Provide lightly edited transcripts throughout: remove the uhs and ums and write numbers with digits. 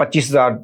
25,000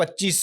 25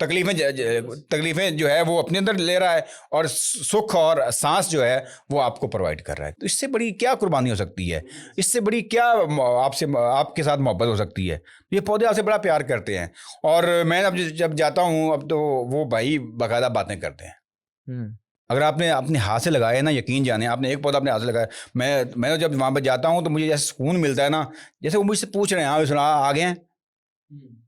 تکلیفیں جو ہے وہ اپنے اندر لے رہا ہے اور سکھ اور سانس جو ہے وہ آپ کو پرووائڈ کر رہا ہے. تو اس سے بڑی کیا قربانی ہو سکتی ہے, اس سے بڑی کیا آپ کے ساتھ محبت ہو سکتی ہے. یہ پودے آپ سے بڑا پیار کرتے ہیں. اور میں اب جب جاتا ہوں اب تو وہ بھائی باقاعدہ باتیں کرتے ہیں. اگر آپ نے اپنے ہاتھ سے لگایا نا, یقین جانے آپ نے ایک پودا اپنے ہاتھ سے لگایا, میں جب وہاں پہ جاتا ہوں تو مجھے جیسے سکون ملتا ہے نا, جیسے وہ مجھ سے پوچھ رہے ہیں ہاں سنا آ گئے ہیں,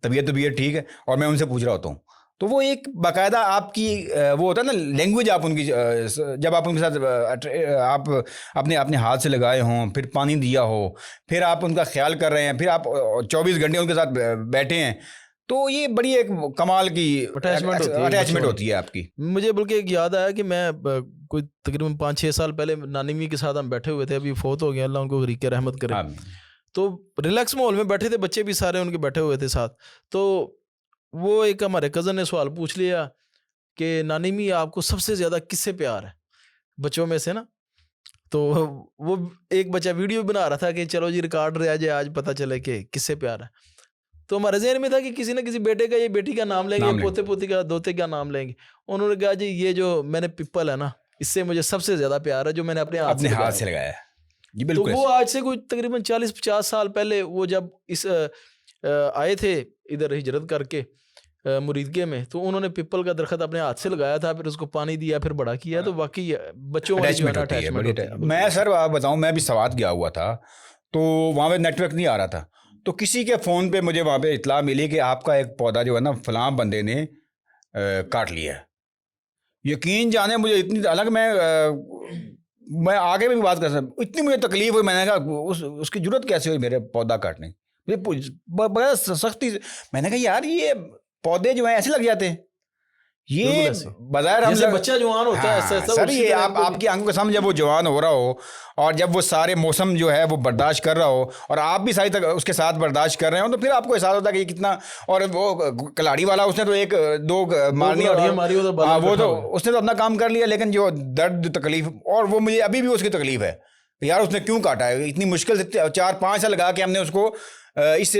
طبیعت ٹھیک ہے, اور میں ان سے پوچھ رہا ہوتا ہوں. تو وہ ایک باقاعدہ آپ کی وہ ہوتا ہے نا لینگویج, آپ ان کی جب آپ ان کے ساتھ آپ اپنے ہاتھ سے لگائے ہوں, پھر پانی دیا ہو, پھر آپ ان کا خیال کر رہے ہیں, پھر آپ 24 گھنٹے ان کے ساتھ بیٹھے ہیں, تو یہ بڑی ایک کمال کی اٹیچمنٹ ہوتی ہے آپ کی. مجھے بلکہ ایک یاد آیا کہ میں کوئی تقریباً 5-6 سال پہلے نانی می کے ساتھ ہم بیٹھے ہوئے تھے, ابھی فوت ہو گیا, اللہ ان کو غریق رحمت کرے. تو ریلیکس ماحول میں بیٹھے تھے, بچے بھی سارے ان کے بیٹھے ہوئے تھے ساتھ. تو وہ ایک ہمارے کزن نے سوال پوچھ لیا کہ نانی می آپ کو سب سے زیادہ کس سے پیار ہے بچوں میں سے نا. تو وہ ایک بچہ ویڈیو بنا رہا تھا کہ چلو جی ریکارڈ رہ جائے, آج پتہ چلے کہ کس سے پیار ہے. تو ہمارے ذہن میں تھا کہ کسی نہ کسی بیٹے کا یا بیٹی کا نام لیں گے, پوتے پوتی کا, دوتے کا نام لیں گے. انہوں نے کہا جی یہ جو میں نے پیپل ہے نا, اس سے مجھے سب سے زیادہ پیار ہے جو میں نے اپنے ہاتھ سے لگایا ہے. تو وہ آج سے کوئی تقریباً 40-50 سال پہلے وہ جب اس آئے تھے ادھر ہجرت کر کے مریدگے میں, تو انہوں نے پیپل کا درخت اپنے ہاتھ سے لگایا تھا, پھر اس کو پانی دیا, پھر بڑا کیا. تو واقعی بچوں میں سر آپ بتاؤں, میں بھی سوات گیا ہوا تھا, تو وہاں پہ نیٹ ورک نہیں آ رہا تھا. تو کسی کے فون پہ مجھے وہاں پہ اطلاع ملی کہ آپ کا ایک پودا جو ہے نا فلاں بندے نے کاٹ لیا ہے. یقین جانے مجھے اتنی الگ میں آگے بھی بات کر سکتا, اتنی مجھے تکلیف ہوئی. میں نے کہا اس کی ضرورت کیسے ہوئی میرے پودا کاٹنے, بڑا سختی سے. میں نے کہا یار یہ پودے جو ہیں ایسے لگ جاتے ہیں, یہ بظاہر ہم بچہ جوان ہوتا ہے سر, یہ آپ کی آنکھوں کے سامنے جب وہ جوان ہو رہا ہو, اور جب وہ سارے موسم جو ہے وہ برداشت کر رہا ہو, اور آپ بھی ساری تک اس کے ساتھ برداشت کر رہے ہو, تو پھر آپ کو احساس ہوتا ہے کہ یہ کتنا. اور وہ کلاڑی والا اس نے تو 1-2 مارنی, وہ تو اس نے تو اپنا کام کر لیا, لیکن جو درد تکلیف, اور وہ مجھے ابھی بھی اس کی تکلیف ہے یار اس نے کیوں کاٹا ہے. اتنی مشکل سے 4-5 سال لگا کے ہم نے اس کو اس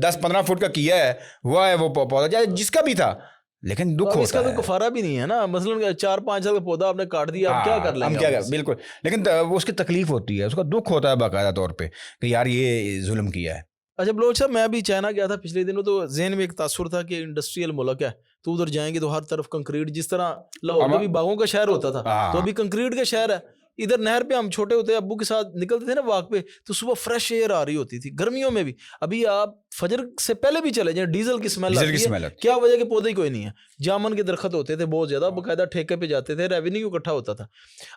10-15 فٹ کا کیا ہے, ہوا ہے وہ پودا جس کا بھی تھا, لیکن دکھ ہوتا ہے. اس کا تو کفارہ بھی نہیں ہے نا, مثلا 4-5 سال کا پودا آپ نے کاٹ دیا, اب کیا کر لیں گے, بالکل. لیکن وہ اس کی تکلیف ہوتی ہے, اس کا دکھ ہوتا ہے باقاعدہ طور پہ کہ یار یہ ظلم کیا ہے. اچھا بلوچ صاحب, میں ابھی چائنا گیا تھا پچھلے دنوں, تو ذہن میں ایک تاثر تھا کہ انڈسٹریل ملک ہے, تو ادھر جائیں گے تو ہر طرف کنکریٹ, جس طرح لاہور میں بھی باغوں کا شہر ہوتا تھا, تو ابھی کنکریٹ کا شہر ہے. ادھر نہر پہ ہم چھوٹے ہوتے ابو کے ساتھ نکلتے تھے نا واک پہ, تو صبح فریش ایئر آ رہی ہوتی تھی, گرمیوں میں بھی. ابھی آپ فجر سے پہلے بھی چلے جائیں, ڈیزل کی سمیل آتی ہے. کیا وجہ کہ پودے کوئی نہیں ہے. جامن کے درخت ہوتے تھے بہت زیادہ, باقاعدہ ٹھیکے پہ جاتے تھے, ریونیو اکٹھا ہوتا تھا.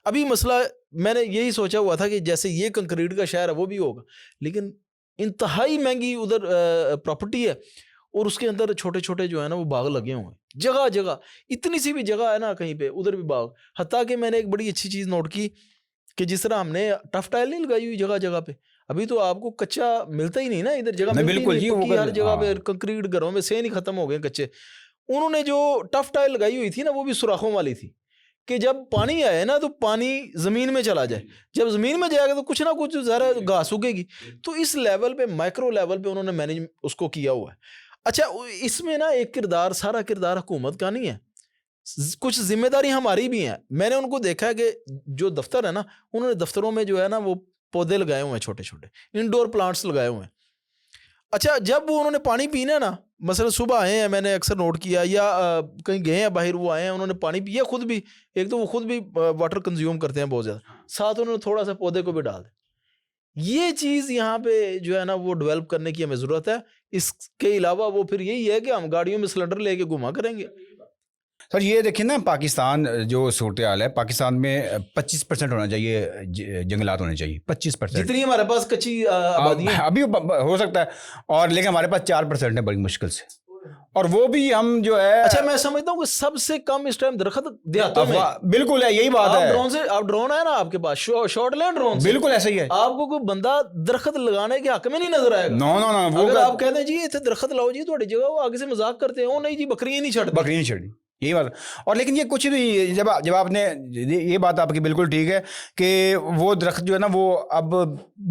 ابھی مسئلہ میں نے یہی سوچا ہوا تھا کہ جیسے یہ کنکریٹ کا شہر ہے وہ بھی ہوگا, لیکن انتہائی مہنگی ادھر پراپرٹی ہے, اور اس کے اندر چھوٹے چھوٹے جو ہے نا وہ باغ لگے ہوئے ہیں جگہ جگہ. اتنی سی بھی جگہ ہے نا کہیں پہ, ادھر بھی باغ. حتیٰ کہ میں نے ایک بڑی اچھی چیز نوٹ کی کہ جس طرح ہم نے ٹف ٹائل نہیں لگائی ہوئی جگہ جگہ پہ, ابھی تو آپ کو کچا ملتا ہی نہیں نا ادھر جگہ, بالکل ہر جگہ پہ کنکریٹ گھروں میں سے نہیں ختم ہو گئے کچے. انہوں نے جو ٹف ٹائل لگائی ہوئی تھی نا وہ بھی سوراخوں والی تھی, کہ جب پانی آئے نا تو پانی زمین میں چلا جائے, جب زمین میں جائے گا تو کچھ نہ کچھ ذرا گھاس اگے گی. تو اس لیول پہ مائکرو لیول پہ انہوں نے مینج اس کو کیا ہوا ہے. اچھا اس میں نا ایک کردار, سارا کردار حکومت کا نہیں ہے, کچھ ذمہ داری ہماری بھی ہیں. میں نے ان کو دیکھا ہے کہ جو دفتر ہے نا, انہوں نے دفتروں میں جو ہے نا وہ پودے لگائے ہوئے ہیں, چھوٹے چھوٹے انڈور پلانٹس لگائے ہوئے ہیں. اچھا جب وہ انہوں نے پانی پینا نا, مثلا صبح آئے ہیں, میں نے اکثر نوٹ کیا, یا کہیں گئے ہیں باہر, وہ آئے ہیں, انہوں نے پانی پیا خود بھی, ایک تو وہ خود بھی واٹر کنزیوم کرتے ہیں بہت زیادہ, ساتھ انہوں نے تھوڑا سا پودے کو بھی ڈال دیں. یہ چیز یہاں پہ جو ہے نا وہ ڈیولپ کرنے کی ہمیں ضرورت ہے. اس کے علاوہ وہ پھر یہی ہے کہ ہم گاڑیوں میں سلنڈر لے کے گھما کریں گے. سر یہ دیکھیں نا, پاکستان جو صورتحال ہے, پاکستان میں 25% ہونا چاہیے جنگلات ہونے چاہیے, 25%, جتنی ہمارے پاس کچی آبادی ہے ابھی ہو سکتا ہے, اور لیکن ہمارے پاس 4% ہے بڑی مشکل سے, اور وہ بھی ہم جو ہے. اچھا میں سمجھتا ہوں کہ سب سے کم اس ٹائم درخت دیہاتوں میں, بالکل ہے, یہی بات ہے. ڈرون سے, آپ ڈرون ہے نا آپ کے پاس, شارٹ لیں ڈرون, بالکل ایسا ہی ہے. آپ کو کوئی بندہ درخت لگانے کے حق میں نہیں نظر آئے گا. نو اگر آپ کہتے ہیں جی اتنے درخت لاؤ جی تھوڑی جگہ, وہ آگے سے مذاق کرتے ہیں, وہ نہیں جی بکریاں نہیں چھڑتی, یہی بات. اور لیکن یہ کچھ بھی, جب آپ نے یہ بات آپ کی بالکل ٹھیک ہے کہ وہ درخت جو ہے نا وہ اب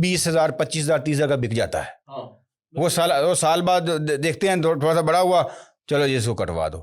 20,000 25,000 30,000 کا بک جاتا ہے. وہ سال بعد دیکھتے ہیں تھوڑا سا بڑا ہوا, چلو جی اس کو کٹوا دو.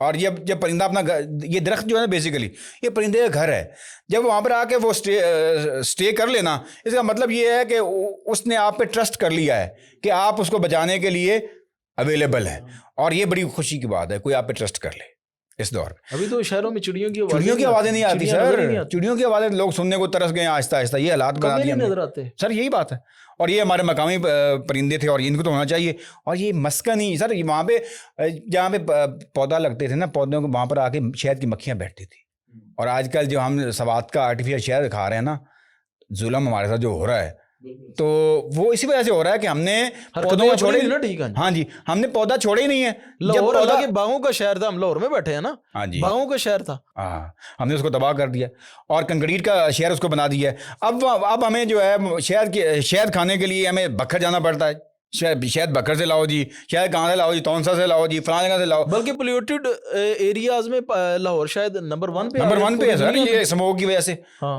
اور جب پرندہ اپنا یہ درخت جو ہے نا بیسیکلی یہ پرندے کا گھر ہے. جب وہاں پر آ کے وہ اسٹے کر لینا, اس کا مطلب یہ ہے کہ اس نے آپ پہ ٹرسٹ کر لیا ہے کہ آپ اس کو بچانے کے لیے اویلیبل ہیں, اور یہ بڑی خوشی کی بات ہے کوئی آپ پہ ٹرسٹ کر لے اس دور میں. ابھی تو شہروں میں چڑیوں کی آوازیں نہیں آتی سر, چڑیوں کی آوازیں لوگ سننے کو ترس گئے آہستہ آہستہ, یہ حالات بنا دیے نظر آتے سر, یہی بات ہے. اور یہ ہمارے مقامی پرندے تھے اور ان کو تو ہونا چاہیے. اور یہ مسکن ہی سر, وہاں پہ جہاں پہ پودا لگتے تھے نا, پودوں کو وہاں پر آ کے شہد کی مکھیاں بیٹھتی تھی. اور آج کل جو ہم سوات کا آرٹیفیشل شہد کھا رہے ہیں نا, ظلم ہمارے ساتھ جو ہو رہا ہے, تو وہ اسی وجہ سے ہو رہا ہے کہ ہم نے پودوں کو چھوڑے نا. ٹھیک ہے, ہاں جی, ہم نے پودا چھوڑے ہی نہیں ہے. لاہور اللہ کے باغوں کا شہر تھا, ہم لاہور میں بیٹھے ہیں نا, ہاں جی, باغوں کا شہر تھا, ہاں, ہم نے اس کو تباہ کر دیا اور کنکریٹ کا شہر اس کو بنا دیا ہے. اب ہمیں جو ہے شہد کھانے کے لیے ہمیں بکھر جانا پڑتا ہے. شہد بکر سے لاؤ جی, شہد کہاں سے لاؤ جی, تونسا سے لاؤ جی, فلاں جگہ سے لاؤ. بلکہ پولیوٹیڈ ایریاز میں لاہور شاید نمبر 1 پہ ہے سر, یہ اسموک کی وجہ سے,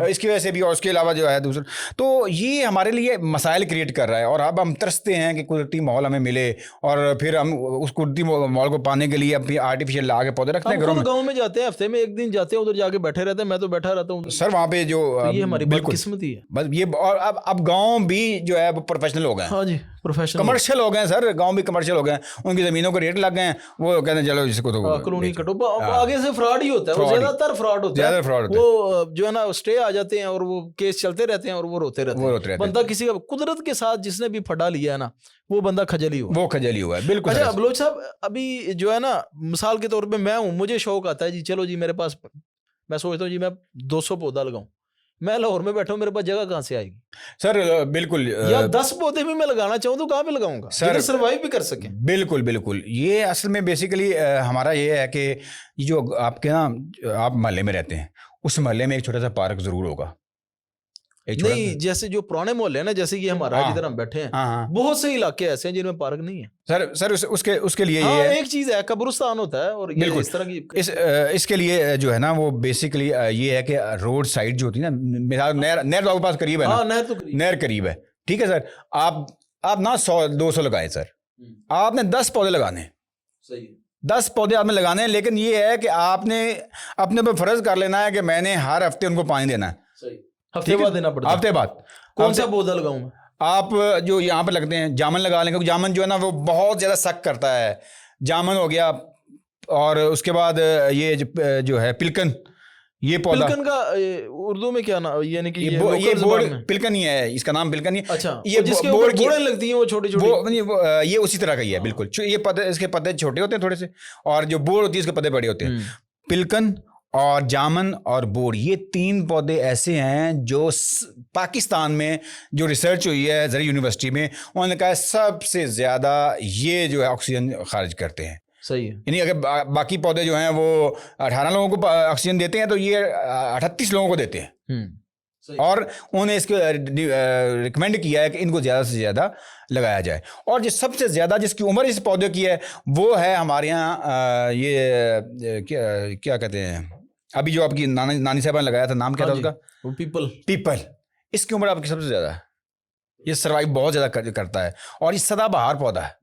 اس کی وجہ سے بھی, اور اس کے علاوہ جو ہے دوسرا. تو یہ ہمارے لیے مسائل کریٹ کر رہا ہے. اور اب ہم ترستے ہیں کہ قدرتی ماحول ہمیں ملے, اور پھر ہم اس قدرتی ماحول کو پانے کے لیے اپنی آرٹیفیشل لا کے پودے رکھتے ہیں. گاؤں میں جاتے ہیں, ہفتے میں ایک دن جاتے ہیں, ادھر جا کے بیٹھے رہتے ہیں, میں تو بیٹھا رہتا ہوں سر وہاں پہ. جو یہ ہماری بدقسمتی ہے بس یہ. اور اب گاؤں بھی جو ہے وہ پروفیشنل ہو گئے ہیں. ہاں جی, پروفیشنل کمرشل ہو گئے ہیں سر, گاؤں بھی کمرشل ہو گئے ہیں. ان کی زمینوں کو ریٹ لگ گئے ہیں, وہ کہتے ہیں چلو اس کو تو کالونی کٹو. آگے سے فراڈ ہی ہوتا ہے, زیادہ تر فراڈ ہوتا ہے. وہ جو ہے نا اسٹے آ جاتے ہیں اور وہ کیس چلتے رہتے ہیں اور وہ روتے رہتے ہیں. بندہ کسی کا قدرت کے ساتھ جس نے بھی پھڑا لیا ہے نا, وہ بندہ کھجلی ہوا ہے. بالکل. اچھا بلوچ صاحب, ابھی جو ہے نا مثال کے طور پہ میں ہوں, مجھے شوق آتا ہے جی, چلو جی میرے پاس, میں سوچتا ہوں جی میں 200 پودا لگاؤں. میں لاہور میں بیٹھا ہوں, میرے پاس جگہ کہاں سے آئے گی سر؟ بالکل. یا 10 پودے بھی میں لگانا چاہوں تو کہاں پہ لگاؤں گا سر, سروائیو بھی کر سکیں. بالکل بالکل. یہ اصل میں بیسیکلی ہمارا یہ ہے کہ جو آپ کے نا, آپ محلے میں رہتے ہیں, اس محلے میں ایک چھوٹا سا پارک ضرور ہوگا. نہیں, جیسے جو پرانے محلے ہیں نا, جیسے یہ ہمارا جدھر ہم بیٹھے ہیں, بہت سے علاقے ایسے ہیں جن میں پارک نہیں ہے سر. اس کے لیے یہ ایک چیز ہے, قبرستان ہوتا ہے. اور بالکل اس طرح کی اس کے لیے جو ہے نا, وہ بیسیکلی یہ ہے کہ روڈ سائڈ جو ہوتی ہے نا, مثال نہر آپ کے پاس قریب ہے نا, نہر قریب ہے, ٹھیک ہے سر, آپ نا 100-200 لگائیں سر, آپ نے 10 پودے لگانے ہیں. صحیح, 10 پودے آپ نے لگانے ہیں, لیکن یہ ہے کہ آپ نے اپنے پہ فرض کر لینا ہے کہ میں نے ہر ہفتے ان کو پانی دینا ہے. صحیح, ہفتے بعد دینا پڑتا ہے. ہفتے بعد. کون سا پودا لگاؤں میں؟ آپ جو یہاں پہ لگتے ہیں جامن لگا لیں, کیونکہ جامن جو ہے نا وہ بہت زیادہ سخت کرتا ہے. جامن ہو گیا, اور اس کے بعد یہ جو ہے پلکن, یہ پودا. پلکن کا اردو میں کیا نام, یعنی کہ یہ بورڈ پلکن ہی ہے, اس کا نام پلکن ہی ہے. اچھا, یہ جس کے اوپر بوڑے لگتی ہیں وہ چھوٹی چھوٹی, یہ اسی طرح کا ہی ہے بالکل. یہ پتے, اس کے پتے چھوٹے ہوتے ہیں تھوڑے سے, اور جو بوڑ ہوتی ہے اس کے پتے بڑے ہوتے ہیں. پلکن اور جامن اور بوڑ, یہ 3 پودے ایسے ہیں جو پاکستان میں جو ریسرچ ہوئی ہے زرعی یونیورسٹی میں, انہوں نے کہا ہے سب سے زیادہ یہ جو ہے آکسیجن خارج کرتے ہیں. صحیح ہے. یعنی اگر باقی پودے جو ہیں وہ 18 لوگوں کو آکسیجن دیتے ہیں, تو یہ 38 لوگوں کو دیتے ہیں. اور انہوں نے اس کو ریکمینڈ کیا ہے کہ ان کو زیادہ سے زیادہ لگایا جائے. اور جو سب سے زیادہ جس کی عمر اس پودے کی ہے, وہ ہے ہمارے یہاں یہ کیا کہتے ہیں, ابھی جو آپ کی نانی صاحبہ نے لگایا تھا, نام کیا تھا اس کا؟ پیپل. اس کی عمر آپ کی سب سے زیادہ ہے. یہ سروائیو بہت زیادہ کرتا ہے, اور یہ سدا بہار پودا ہے.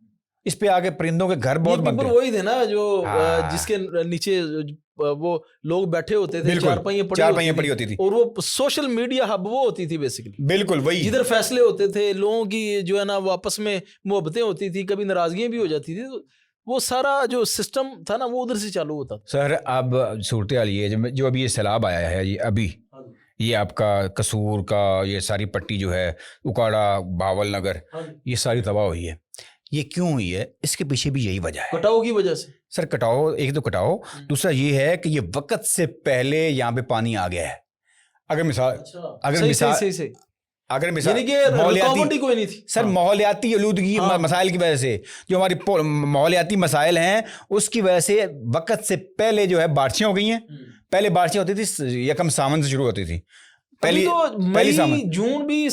اس پہ آگے پرندوں کے گھر بہت بنتے ہیں. وہی تھے نا جو جس کے نیچے وہ لوگ بیٹھے ہوتے تھے, چارپائیاں پڑی ہوتی تھی, اور وہ سوشل میڈیا ہب وہ ہوتی تھی بیسیکلی. بالکل وہی, جدھر فیصلے ہوتے تھے, لوگوں کی جو ہے نا وہ آپس میں محبتیں ہوتی تھی, کبھی ناراضگیاں بھی ہو جاتی تھی. وہ سارا جو سسٹم تھا نا, وہ ادھر سے چالو ہوتا تھا. سر اب صورتحال یہ ہے, جو ابھی یہ سیلاب آیا ہے, یہ ابھی یہ آپ کا قصور کا یہ ساری پٹی جو ہے, اکاڑا, باول نگر, یہ ساری تباہ ہوئی ہے. یہ کیوں ہوئی ہے؟ اس کے پیچھے بھی یہی وجہ ہے, کٹاؤ کی وجہ سے. سر کٹاؤ, ایک تو کٹاؤ, دوسرا یہ ہے کہ یہ وقت سے پہلے یہاں پہ پانی آ گیا ہے. اگر مثال ماحولیاتی کوئی نہیں تھی سر, ماحولیاتی آلودگی مسائل کی وجہ سے, جو ہماری ماحولیاتی مسائل ہیں, اس کی وجہ سے وقت سے پہلے جو ہے بارشیں ہو گئی ہیں. پہلے بارشیں ہوتی تھی 1 ساون سے شروع ہوتی تھی, پہلی جون بھی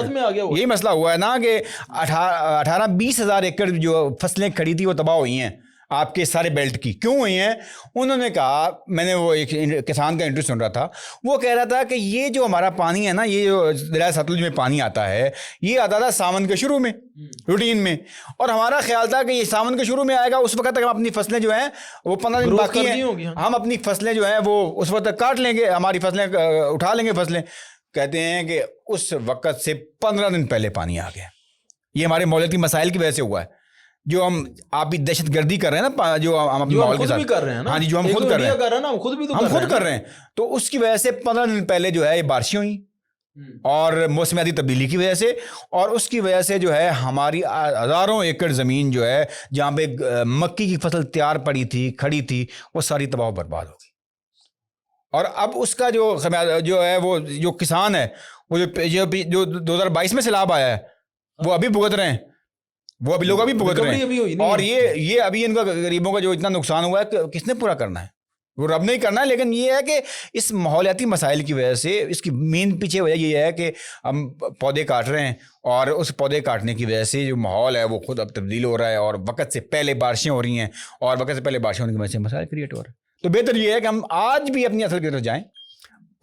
میں آ گیا. یہی مسئلہ ہوا ہے نا کہ 18-20 ہزار ایکڑ جو فصلیں کھڑی تھی وہ تباہ ہوئی ہیں. آپ کے سارے بیلٹ کی کیوں ہوئی ہیں؟ انہوں نے کہا, میں نے وہ ایک کسان کا انٹرویو سن رہا تھا, وہ کہہ رہا تھا کہ یہ جو ہمارا پانی ہے نا, یہ جو دریائے ستلج میں پانی آتا ہے, یہ آتا تھا ساون کے شروع میں روٹین میں, اور ہمارا خیال تھا کہ یہ ساون کے شروع میں آئے گا, اس وقت تک ہم اپنی فصلیں جو ہیں وہ 15 دن باقی ہیں, ہم اپنی فصلیں جو ہیں وہ اس وقت تک کاٹ لیں گے, ہماری فصلیں اٹھا لیں گے فصلیں. کہتے ہیں کہ اس وقت سے 15 دن پہلے پانی آ گیا. یہ ہمارے ماحولیاتی مسائل کی وجہ سے ہوا ہے, جو ہم آپ بھی دہشت گردی کر رہے ہیں نا, جو ہم اپنے ماحول کے ساتھ کر رہے ہیں. ہاں جی, جو ہم خود کر رہے ہیں, ہم خود کر رہے ہیں. تو اس کی وجہ سے 15 دن پہلے جو ہے یہ بارشیں ہوئیں, اور موسمیاتی تبدیلی کی وجہ سے, اور اس کی وجہ سے جو ہے ہماری ہزاروں ایکڑ زمین جو ہے جہاں پہ مکی کی فصل تیار پڑی تھی, کھڑی تھی, وہ ساری تباہ و برباد ہو گئی. اور اب اس کا جو ہے وہ جو کسان ہے, وہ جو 2022 میں سیلاب آیا ہے, وہ ابھی بھگت رہے ہیں, وہ ابھی لوگ ابھی بھگت رہے ہیں. اور یہ ابھی ان کا غریبوں کا جو اتنا نقصان ہوا ہے, کس نے پورا کرنا ہے؟ وہ رب نہیں کرنا ہے. لیکن یہ ہے کہ اس ماحولیاتی مسائل کی وجہ سے, اس کی مین پیچھے وجہ یہ ہے کہ ہم پودے کاٹ رہے ہیں, اور اس پودے کاٹنے کی وجہ سے جو ماحول ہے وہ خود اب تبدیل ہو رہا ہے, اور وقت سے پہلے بارشیں ہو رہی ہیں, اور وقت سے پہلے بارشیں ہونے کی وجہ سے مسائل کریٹ ہو رہے ہیں. تو بہتر یہ ہے کہ ہم آج بھی اپنی اصل کی طرف جائیں,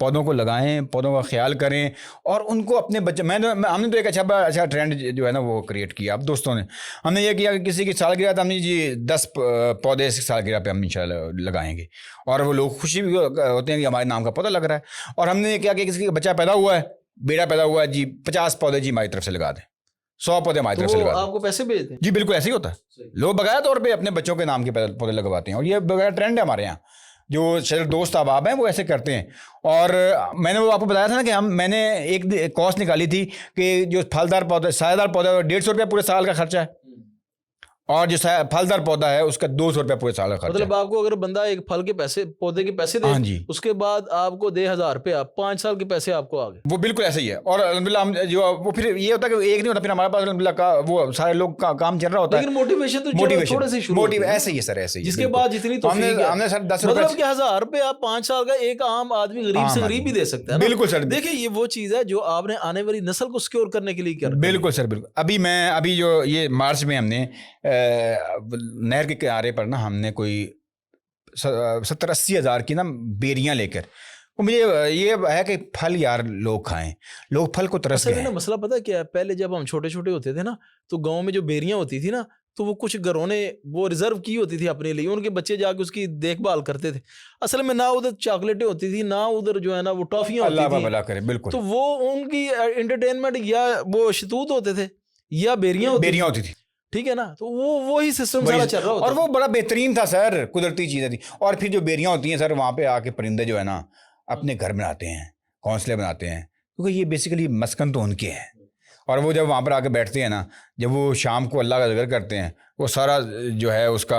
پودوں کو لگائیں, پودوں کا خیال کریں, اور ان کو اپنے بچے, ہم نے تو ایک اچھا ٹرینڈ جو ہے نا وہ کریٹ کیا. اب دوستوں نے ہم نے یہ کیا کہ کسی کی سالگرہ تھا, ہم نے جی 10 پودے سالگرہ پہ ہم انشاءاللہ لگائیں گے, اور وہ لوگ خوشی بھی ہوتے ہیں کہ ہمارے نام کا پودا لگ رہا ہے. اور ہم نے یہ کیا کہ کسی کا بچہ پیدا ہوا ہے, بیٹا پیدا ہوا ہے, جی 50 پودے جی ہماری طرف سے لگا دیں, 100 پودے ہماری طرف سے لگا دیں. آپ کو پیسے بھیجتے ہیں؟ جی بالکل ایسے ہی ہوتا ہے. لوگ بغیر طور پہ اپنے بچوں کے نام کے پودے لگواتے ہیں, اور یہ بغیر ٹرینڈ ہے ہمارے یہاں. جو شہر دوست احباب ہیں وہ ایسے کرتے ہیں. اور میں نے وہ آپ کو بتایا تھا نا کہ میں نے ایک کاسٹ نکالی تھی کہ جو پھلدار پودا, سایہ دار پودا, 150 روپیہ پورے سال کا خرچہ ہے, اور جو پھلدار پودا ہے اس کا 200 روپیہ پورے سال کا خرچہ. مطلب آپ کو اگر بندہ ایک پھل کے پیسے, پودے کے پیسے دے, اس کے بعد آپ کو دے 1000 روپیہ, 5 سال کے پیسے آپ کو آگے. وہ بالکل ایسے ہی ہے. اور الحمدللہ ہم جو وہ پھر یہ ہوتا ہے کہ ایک نہیں ہوتا, پھر ہمارے پاس الحمدللہ کا وہ سارے لوگ کا کام چل رہا ہوتا ہے. لیکن موٹیویشن تو تھوڑے سے شروع ہوتی ہے, ایسے ہی ہے سر, ایسے ہی. جس کے بعد جتنی توفیق ہے, ہم نے سر 10 روپے, مطلب کہ 1000 روپیہ 5 سال کا ایک عام آدمی غریب سے غریب بھی دے سکتا ہے. بالکل سر. دیکھیں یہ وہ چیز ہے جو آپ نے آنے والی نسل کو سیکیور کرنے کے لیے کیا. بالکل سر, بالکل. ابھی جو یہ مارچ میں ہم نے نہر کے کنارے پر نا, ہم نے کوئی 70-80 ہزار کی نا بیریاں لے کر, مجھے یہ ہے کہ پھل یار لوگ کھائیں, لوگ پھل کو ترس گئے. مسئلہ پتہ کیا ہے, پہلے جب ہم چھوٹے چھوٹے ہوتے تھے نا, تو گاؤں میں جو بیریاں ہوتی تھی نا, تو وہ کچھ گھروں نے وہ ریزرو کی ہوتی تھی اپنے لیے, ان کے بچے جا کے اس کی دیکھ بھال کرتے تھے. اصل میں نہ ادھر چاکلیٹیں ہوتی تھی, نہ ادھر جو ہے نا وہ ٹافیاں ہوتی تھیں. بالکل. تو وہ ان کی انٹرٹینمنٹ یا وہ شتوت ہوتے تھے یا بیریاں ہوتی تھی, ٹھیک ہے نا. تو وہی سسٹم سارا چل رہا ہوتا, اور وہ بڑا بہترین تھا سر, قدرتی چیزیں تھی. اور پھر جو بیریاں ہوتی ہیں سر, وہاں پہ آ کے پرندے جو ہے نا اپنے گھر بناتے ہیں, گھونسلے بناتے ہیں, کیونکہ یہ بیسیکلی مسکن تو ان کے ہیں. اور وہ جب وہاں پر آ کے بیٹھتے ہیں نا, جب وہ شام کو اللہ کا ذکر کرتے ہیں, وہ سارا جو ہے اس کا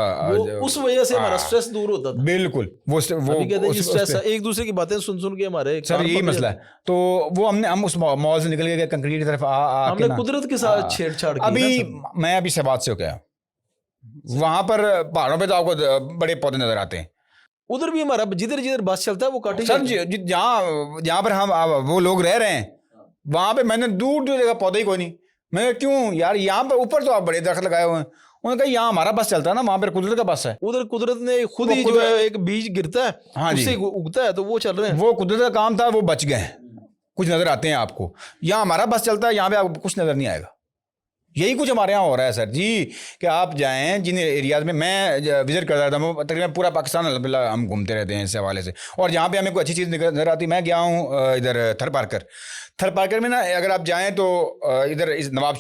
اس وجہ سے ہمارا سٹریس دور ہوتا تھا. بالکل. وہ ایک دوسرے کی باتیں سن کے ہمارے سر یہی مسئلہ ہے. تو وہ ہم اس ماحول سے نکل گئے, کنکریٹ کی طرف ہم نے قدرت کے ساتھ چھیڑ چھاڑ کی. ابھی سبات سے ہو گیا, وہاں پر پہاڑوں پہ تو آپ کو بڑے پودے نظر آتے ہیں. ادھر بھی ہمارا جدھر بس چلتا ہے وہ کاٹے سر. جہاں پر ہم وہ لوگ رہ رہے ہیں, وہاں پہ میں نے دور جگہ پودے ہی کوئی نہیں. میں کیوں یار, یہاں پہ اوپر تو آپ بڑے درخت لگائے ہوئے ہیں. انہوں نے کہا یہاں ہمارا بس چلتا ہے نا, وہاں پہ قدرت کا بس ہے. ادھر قدرت نے خود ہی جو ہے ایک بیج گرتا ہے, ہاں جی, اگتا ہے, تو وہ چل رہے ہیں. وہ قدرت کا کام تھا, وہ بچ گئے, کچھ نظر آتے ہیں آپ کو. یہاں ہمارا بس چلتا ہے, یہاں پہ آپ کو کچھ نظر نہیں آئے گا. یہی کچھ ہمارے یہاں ہو رہا ہے سر جی, کہ آپ جائیں جن ایریاز میں میں وزٹ کر رہا تھا, تقریباً پورا پاکستان الحمدللہ ہم گھومتے رہتے ہیں اس حوالے سے. اور جہاں پہ ہمیں کوئی اچھی چیز نظر آتی, میں گیا ہوں ادھر تھر پارکر میں نا, اگر آپ جائیں تو ادھر نواب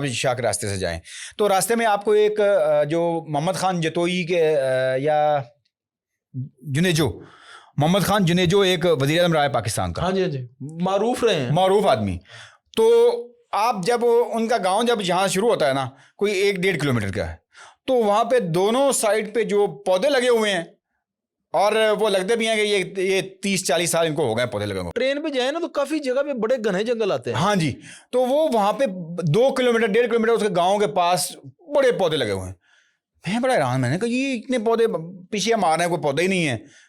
شاہ کے راستے سے جائیں, تو راستے میں آپ کو ایک جو محمد خان جتوئی کے یا جنیجو, محمد خان جنیجو ایک وزیر اعظم رہا ہے پاکستان کا. ہاں جی, معروف آدمی. تو آپ جب ان کا گاؤں جب یہاں شروع ہوتا ہے نا, کوئی 1-1.5 کلومیٹر کا ہے, تو وہاں پہ دونوں سائڈ پہ جو پودے لگے ہوئے ہیں, اور وہ لگتے بھی ہیں کہ یہ 30-40 سال ان کو ہو گئے پودے لگے ہوئے. ٹرین پہ جائیں نا تو کافی جگہ پہ بڑے گھنے جنگل آتے ہیں. ہاں جی. تو وہ وہاں پہ 2 کلومیٹر 1.5 کلومیٹر اس کے گاؤں کے پاس بڑے پودے لگے ہوئے ہیں. میں بڑا حیران, میں نے کہا یہ اتنے پودے پیچھے ہم آ رہے ہیں, کوئی پودے ہی نہیں ہے.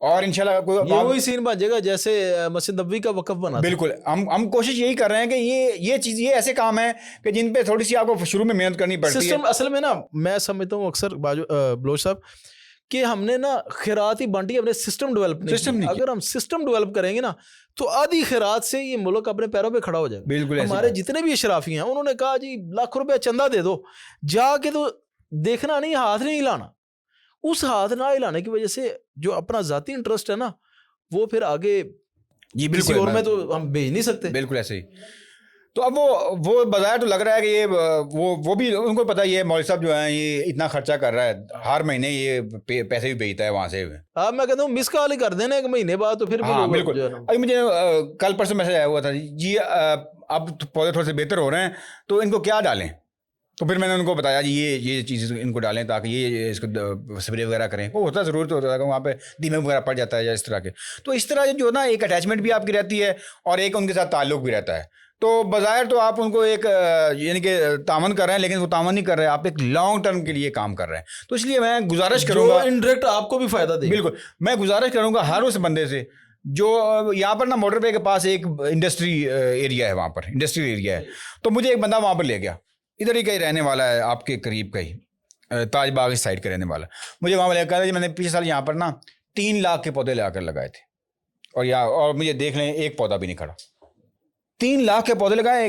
اور انشاءاللہ کوئی یہ وہی سین بن جائے گا جیسے مسجد نبوی کا وقف بنا. بالکل ہم کوشش یہی کر رہے ہیں کہ یہ چیز یہ ایسے کام ہیں کہ جن پہ تھوڑی سی آپ کو شروع میں محنت کرنی پڑتی ہے. سسٹم اصل میں نا میں سمجھتا ہوں اکثر بلوچ صاحب کہ ہم نے نا خیرات ہی بانٹی, اپنے سسٹم ڈیولپ نہیں. اگر ہم سسٹم ڈیولپ کریں گے نا تو آدھی خیرات سے یہ ملک اپنے پیروں پہ کھڑا ہو جائے گا. بالکل ہمارے جتنے بھی اشرافی ہیں انہوں نے کہا جی ₹1,00,000 چندہ دے دو, جا کے تو دیکھنا نہیں, ہاتھ نہیں ہلانا. اس ہاتھ نہ ہلانے کی وجہ سے جو اپنا ذاتی انٹرسٹ ہے نا وہ پھر آگے جی کسی اور میں تو ہم بھیج نہیں سکتے. بالکل ایسے ہی. تو اب وہ بظاہر تو لگ رہا ہے کہ یہ وہ بھی ان کو پتا یہ مولوی صاحب جو ہیں یہ اتنا خرچہ کر رہا ہے, ہر مہینے یہ پیسے بھی بھیجتا ہے وہاں سے. اب میں کہتا ہوں مس کال ہی کر دینا ایک مہینے بعد تو پھر ہاں بالکل. ابھی مجھے کل پرسوں میسج آیا ہوا تھا جی اب پودے تھوڑے سے بہتر ہو رہے ہیں تو ان کو کیا ڈالیں. تو پھر میں نے ان کو بتایا جی یہ چیز ان کو ڈالیں تاکہ یہ اس کو اسپرے وغیرہ کریں. وہ ہوتا ضرور تو ہوتا ہے کہ وہاں پہ دیمک وغیرہ پڑ جاتا ہے یا اس طرح کے. تو اس طرح جو نا ایک اٹیچمنٹ بھی آپ کی رہتی ہے اور ایک ان کے ساتھ تعلق بھی رہتا ہے. تو بظاہر تو آپ ان کو ایک یعنی کہ تعاون کر رہے ہیں لیکن وہ تعاون نہیں کر رہے ہیں, آپ ایک لانگ ٹرم کے لیے کام کر رہے ہیں. تو اس لیے میں گزارش کروں گا انڈائریکٹ آپ کو بھی فائدہ دے. بالکل میں گزارش کروں گا ہر اس بندے سے جو یہاں پر نا موٹر وے کے پاس ایک انڈسٹری ایریا ہے, وہاں پر انڈسٹریل ایریا ہے. تو مجھے ایک بندہ وہاں پر لے گیا, ادھر ہی کہیں رہنے والا ہے, آپ کے قریب کا ہی تاج باغ اس سائڈ کا رہنے والا. مجھے وہاں لے کر میں نے پچھلے سال یہاں پر نا 3 لاکھ کے پودے لا کر لگائے تھے اور مجھے دیکھ لیں ایک پودا بھی نہیں کھڑا. 3 لاکھ کے پودے لگائے.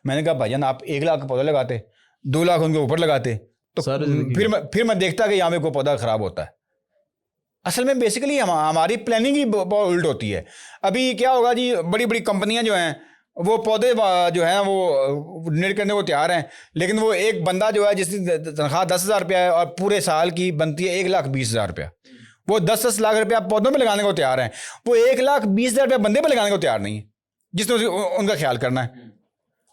میں نے کہا بھائی جان آپ 1 لاکھ کے پودے لگاتے, 2 لاکھ ان کے اوپر لگاتے تو پھر میں دیکھتا کہ یہاں پہ کوئی پودا خراب ہوتا ہے. اصل میں بیسیکلی ہماری پلاننگ ہی بہت الٹ ہوتی ہے. ابھی کیا ہوگا جی, بڑی بڑی کمپنیاں جو ہیں وہ پودے جو ہیں وہ ڈونیٹ کرنے کو تیار ہیں, لیکن وہ ایک بندہ جو ہے جس کی تنخواہ 10,000 روپیہ ہے اور پورے سال کی بنتی ہے 1,20,000 روپیہ, وہ 10 لاکھ روپیہ پودوں پہ لگانے کو تیار ہیں. وہ 1,20,000 روپیہ بندے پہ لگانے کو تیار نہیں ہے جس نے ان کا خیال کرنا ہے.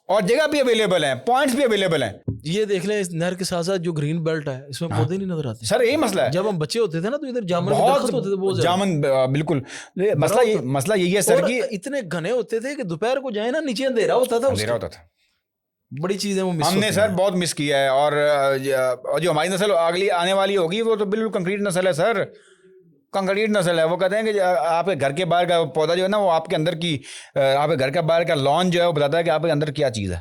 اور جگہ بھی اویلیبل ہیں, پوائنٹس بھی اویلیبل ہیں. یہ دیکھ لیں اس نہر کے ساتھ ساتھ جو گرین بیلٹ ہے اس میں پودے نہیں نظر آتے سر. یہی مسئلہ ہے. جب ہم بچے ہوتے تھے نا تو ادھر جامن درخت ہوتے تھے بہت جامن. بالکل مسئلہ یہی ہے سر کہ اتنے گھنے ہوتے تھے کہ دوپہر کو جائیں نا نیچے اندھیرا ہوتا تھا. بڑی چیزیں وہ ہم نے سر بہت مس کیا ہے. اور جو ہماری نسل اگلی آنے والی ہوگی وہ تو بالکل کنکریٹ نسل ہے سر, کنکریٹ نسل ہے. وہ کہتے ہیں کہ آپ کے گھر کے باہر کا پودا جو ہے نا وہ آپ کے اندر کی آپ کے گھر کے باہر کا لان جو ہے وہ بتاتا ہے کہ آپ کے اندر کیا چیز ہے.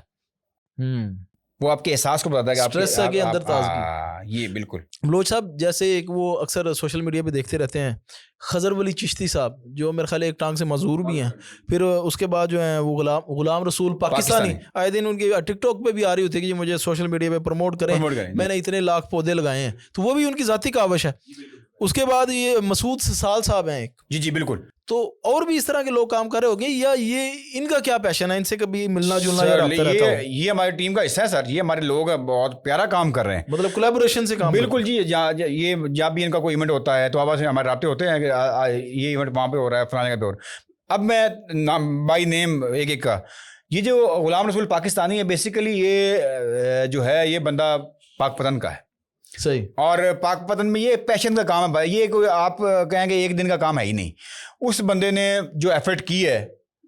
وہ آپ کے احساس کو بتاتا ہے کہ اسٹریس ہے کہ اندر تازگی. یہ بالکل. بلوچ صاحب جیسے ایک وہ اکثر سوشل میڈیا پہ دیکھتے رہتے ہیں خضر ولی چشتی صاحب جو میرے خیال ایک ٹانگ سے معذور بھی ہیں, پھر اس کے بعد جو ہیں وہ غلام رسول پاکستانی آئے دن ان کی ٹک ٹاک پہ بھی آ رہی ہوتی ہے کہ مجھے سوشل میڈیا پہ پروموٹ کریں, میں نے اتنے لاکھ پودے لگائے ہیں. تو وہ بھی ان کی ذاتی کاوش ہے. اس کے بعد یہ مسعود سال صاحب ہیں ایک. جی بالکل. تو اور بھی اس طرح کے لوگ کام کر رہے ہو گے یا یہ ان کا کیا پیشن ہے, ان سے کبھی ملنا جلنا یا رابطہ رہتا ہو؟ یہ ہماری ٹیم کا حصہ ہے سر. یہ ہمارے لوگ بہت پیارا کام کر رہے ہیں, مطلب کولیبوریشن سے کام. بالکل جی. یہ جب بھی ان کا کوئی ایونٹ ہوتا ہے تو آواز سے ہمارے رابطے ہوتے ہیں کہ یہ ایونٹ وہاں پہ ہو رہا ہے فلانے کا پہ ہو رہا ہے. اب میں بائی نیم ایک کا یہ جو غلام رسول پاکستانی ہے بیسیکلی یہ جو ہے یہ بندہ پاک پتن کا ہے. صحیح. اور پاک پتن میں یہ پیشن کا کام ہے بھائی. یہ کوئی آپ کہیں کہ ایک دن کا کام ہے ہی نہیں. اس بندے نے جو ایفرٹ کی ہے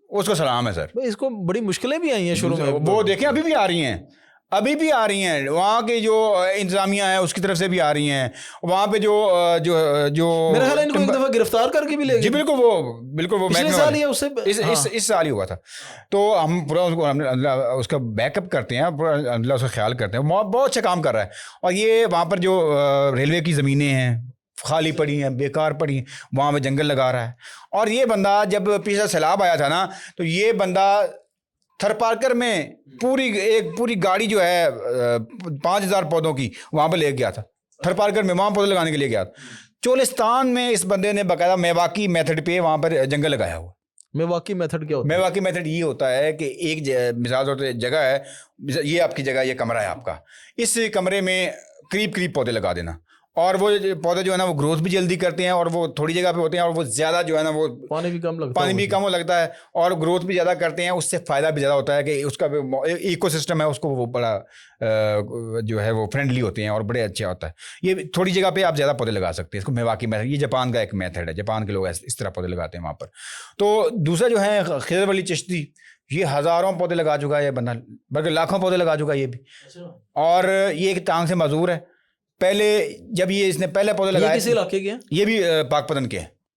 اس کو سلام ہے سر. اس کو بڑی مشکلیں بھی آئی ہیں شروع میں, وہ دیکھیں ابھی بھی آ رہی ہیں. وہاں کی جو انتظامیہ ہے اس کی طرف سے بھی آ رہی ہیں. وہاں پہ جو میرا خیال ہے ان کو ایک دفعہ گرفتار کر کے بھی لے گئے. جی بالکل. وہ پچھلے سال ہی اس سال ہی ہوا تھا. تو ہم پورا اس کا بیک اپ کرتے ہیں, پورا اللہ اس کا خیال کرتے ہیں. بہت اچھا کام کر رہا ہے. اور یہ وہاں پر جو ریلوے کی زمینیں ہیں خالی پڑی ہیں, بیکار پڑی ہیں, وہاں پہ جنگل لگا رہا ہے. اور یہ بندہ جب پچھلا سیلاب آیا تھا نا تو یہ بندہ تھر پارکر میں پوری گاڑی جو ہے 5,000 پودوں کی وہاں پہ لے گیا تھا. تھر پارکر میں وہاں پودے لگانے کے لیے گیا تھا. چولستان میں اس بندے نے باقاعدہ میواکی میتھڈ پہ وہاں پر جنگل لگایا ہوا. میواکی میتھڈ کیا ہوتا ہے؟ میواکی میتھڈ یہ ہوتا ہے کہ ایک مثال طور پہ جگہ ہے, یہ آپ کی جگہ, یہ کمرہ ہے آپ کا, اس کمرے میں قریب پودے لگا دینا. اور وہ پودے جو ہے نا وہ گروتھ بھی جلدی کرتے ہیں اور وہ تھوڑی جگہ پہ ہوتے ہیں اور وہ زیادہ جو ہے نا وہ پانی بھی کم لگتا ہے اور گروتھ بھی زیادہ کرتے ہیں. اس سے فائدہ بھی زیادہ ہوتا ہے کہ اس کا ایکو سسٹم ہے اس کو وہ بڑا جو ہے وہ فرینڈلی ہوتے ہیں اور بڑے اچھا ہوتا ہے. یہ تھوڑی جگہ پہ آپ زیادہ پودے لگا سکتے ہیں. اس کو میواکی میتھڈ, یہ جاپان کا ایک میتھڈ ہے. جاپان کے لوگ اس طرح پودے لگاتے ہیں وہاں پر. تو دوسرا جو ہے خضر ولی چشتی, یہ ہزاروں پودے لگا چکا ہے یہ بندہ, بلکہ لاکھوں پودے لگا چکا ہے یہ بھی. اور یہ ایک ٹانگ سے معذور ہے. پہلے جب اس نے پہلے پودے لگائے, کسی علاقے کے ہیں, یہ بھی پاک پتن کے ہیں.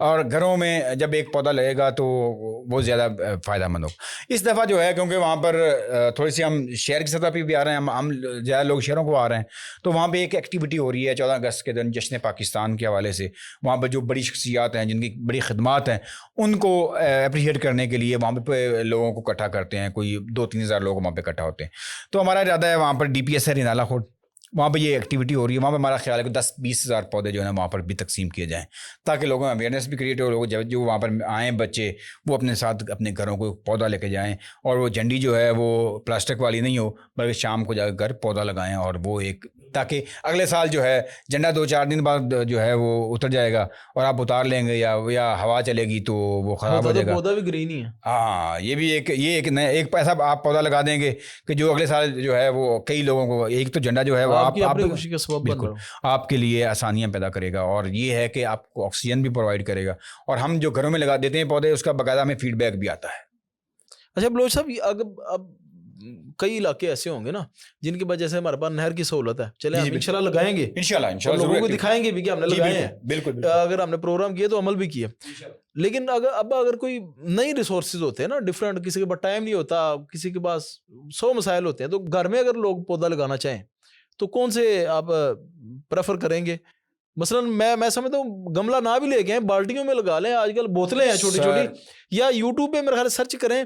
اور گھروں میں جب ایک پودا لگے گا تو وہ زیادہ فائدہ مند ہو. اس دفعہ جو ہے کیونکہ وہاں پر تھوڑی سی ہم شہر کی سطح پہ بھی آ رہے ہیں, ہم زیادہ لوگ شہروں کو آ رہے ہیں, تو وہاں پہ ایک ایکٹیویٹی ہو رہی ہے 14 اگست کے دن جشن پاکستان کے حوالے سے. وہاں پہ جو بڑی شخصیات ہیں جن کی بڑی خدمات ہیں ان کو اپریشیٹ کرنے کے لیے وہاں پہ لوگوں کو اکٹھا کرتے ہیں, کوئی 2-3 ہزار لوگ وہاں پہ اکٹھا ہوتے ہیں. تو ہمارا ارادہ ہے وہاں پر ڈی پی ایس ہے رینالہ کھوٹ, وہاں پہ یہ ایکٹیویٹی ہو رہی ہے. وہاں پہ ہمارا خیال ہے کہ 10-20 ہزار پودے جو ہے نا وہاں پر بھی تقسیم کیے جائیں تاکہ لوگوں میں اویئرنیس بھی کریٹ ہو. لوگ جو وہاں پر آئیں بچے وہ اپنے ساتھ اپنے گھروں کو پودا لے کے جائیں, اور وہ جھنڈی جو ہے وہ پلاسٹک والی نہیں ہو بلکہ شام کو جا کر پودا لگائیں, اور وہ ایک تاکہ اگلے سال جو ہے جھنڈا 2-4 دن بعد جو ہے وہ اتر جائے گا اور آپ اتار لیں گے یا ہوا چلے گی تو وہ خراب ہو جائے گا. پودا بھی گرین ہی ہے. ہاں یہ بھی ایک پیسہ آپ پودا لگا دیں گے کہ جو اگلے سال جو ہے وہ کئی لوگوں کو ایک تو جھنڈا جو ہے وہ آپ کے لیے آسانیاں پیدا کرے گا, اور یہ ہے کہ آپ کو آکسیجن بھی پرووائڈ کرے گا, اور ہم جو گھروں میں لگا دیتے ہیں پودے اس کا باقاعدہ ہمیں فیڈ بیک بھی آتا ہے. اچھا بلوچ صاحب, اب کئی علاقے ایسے ہوں گے نا جن کی وجہ سے ہمارے پاس نہر کی سہولت ہے, چلے ہم انشاءاللہ لگائیں گے, انشاءاللہ لوگوں کو دکھائیں گے بھی کہ ہم نے لگائے ہیں. بالکل اگر ہم نے پروگرام کیے تو عمل بھی کیا. لیکن اگر کوئی نئی ریسورسز ہوتے ہیں نا ڈفرینٹ, کسی کے پاس ٹائم نہیں ہوتا, کسی کے پاس 100 مسائل ہوتے ہیں, تو گھر میں اگر لوگ پودا لگانا چاہیں تو کون سے آپ پریفر کریں گے؟ مثلا میں سمجھتا ہوں گملہ نہ بھی لے کے بالٹیوں میں لگا لیں, آج کل بوتلیں ہیں چھوٹی چھوٹی, یا یوٹیوب پہ میرے خیال سرچ کریں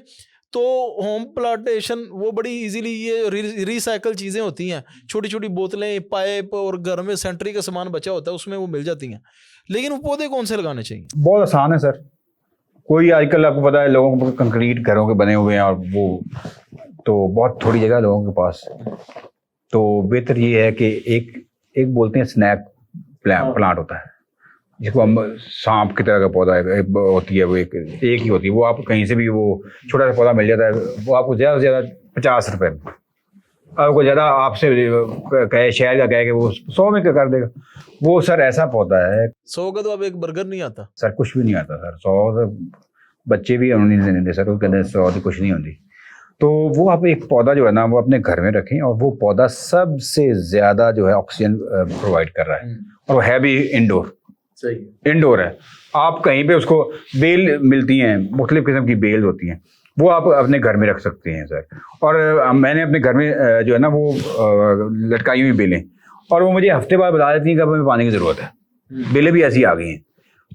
تو ہوم پلانٹیشن وہ بڑی ایزیلی یہ ریسائیکل چیزیں ہوتی ہیں, چھوٹی چھوٹی بوتلیں, پائپ, اور گھر میں سینٹری کا سامان بچا ہوتا ہے اس میں وہ مل جاتی ہیں. لیکن وہ پودے کون سے لگانے چاہیے؟ بہت آسان ہے سر. کوئی آج کل آپ کو پتا ہے لوگوں کو کنکریٹ گھروں کے بنے ہوئے ہیں اور وہ تو بہت تھوڑی جگہ لوگوں کے پاس, تو بہتر یہ ہے کہ ایک بولتے ہیں اسنیک پلانٹ ہوتا ہے جس کو ہم سانپ کی طرح کا پودا ہوتی ہے, وہ ایک ہی ہوتی ہے, وہ آپ کہیں سے بھی وہ چھوٹا سا پودا مل جاتا ہے, وہ آپ کو زیادہ سے زیادہ 50 روپے میں, آپ کو زیادہ آپ سے کہے شہر کا کہے کہ وہ 100 میں کر دے گا. وہ سر ایسا پودا ہے 100 کا تو اب ایک برگر نہیں آتا سر, کچھ بھی نہیں آتا سر. 100 بچے بھی نہیں دیتے سر, وہ کہتے ہیں 100 تو کچھ نہیں ہوتی. تو وہ آپ ایک پودا جو ہے نا وہ اپنے گھر میں رکھیں, اور وہ پودا سب سے زیادہ جو ہے آکسیجن پرووائڈ کر رہا ہے, اور وہ ہے بھی انڈور ہے. آپ کہیں پہ اس کو بیل ملتی ہیں, مختلف قسم کی بیل ہوتی ہیں, وہ آپ اپنے گھر میں رکھ سکتے ہیں سر. اور میں نے اپنے گھر میں جو ہے نا وہ لٹکائی ہوئی بیلیں, اور وہ مجھے ہفتے بعد بتا دیتی ہیں کہ اب ہمیں پانی کی ضرورت ہے. بیلیں بھی ایسی آ گئی ہیں,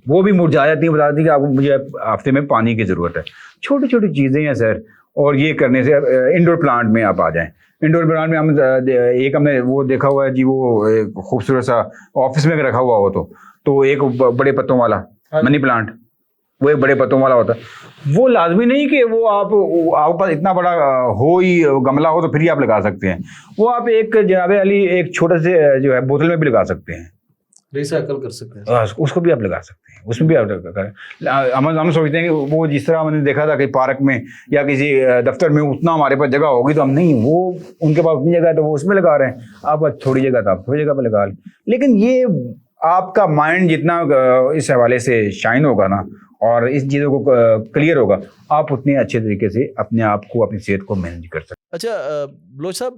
وہ بھی مرجھا جاتی ہیں, بتا دیتی ہیں کہ آپ کو مجھے ہفتے میں پانی کی ضرورت ہے. چھوٹی چھوٹی چیزیں ہیں سر, اور یہ کرنے سے انڈور پلانٹ میں آپ آ جائیں. انڈور پلانٹ میں ہم نے وہ دیکھا ہوا ہے جی, وہ خوبصورت سا آفس میں رکھا ہوا ہو تو ایک بڑے پتوں والا منی پلانٹ, وہ ایک بڑے پتوں والا ہوتا ہے. وہ لازمی نہیں کہ وہ آپ کے پاس اتنا بڑا ہو ہی گملہ ہو تو پھر ہی آپ لگا سکتے ہیں. وہ آپ ایک جناب علی ایک چھوٹے سے جو ہے بوتل میں بھی لگا سکتے ہیں, ریسائیکل کر سکتے ہیں, اس کو بھی آپ لگا سکتے ہیں, اس میں بھی آپ کریں. ہم سوچتے ہیں کہ وہ جس طرح ہم نے دیکھا تھا کہ پارک میں یا کسی دفتر میں اتنا ہمارے پاس جگہ ہوگی تو ہم نہیں, وہ ان کے پاس اتنی جگہ ہے تو وہ اس میں لگا رہے ہیں. آپ تھوڑی جگہ تو آپ تھوڑی جگہ پہ لگا لیں. لیکن یہ آپ کا مائنڈ جتنا اس حوالے سے شائن ہوگا نا اور اس چیزوں کو کلیئر ہوگا, آپ اتنے اچھے طریقے سے اپنے آپ کو اپنی صحت کو مینیج کر سکتے. اچھا بلوچ صاحب,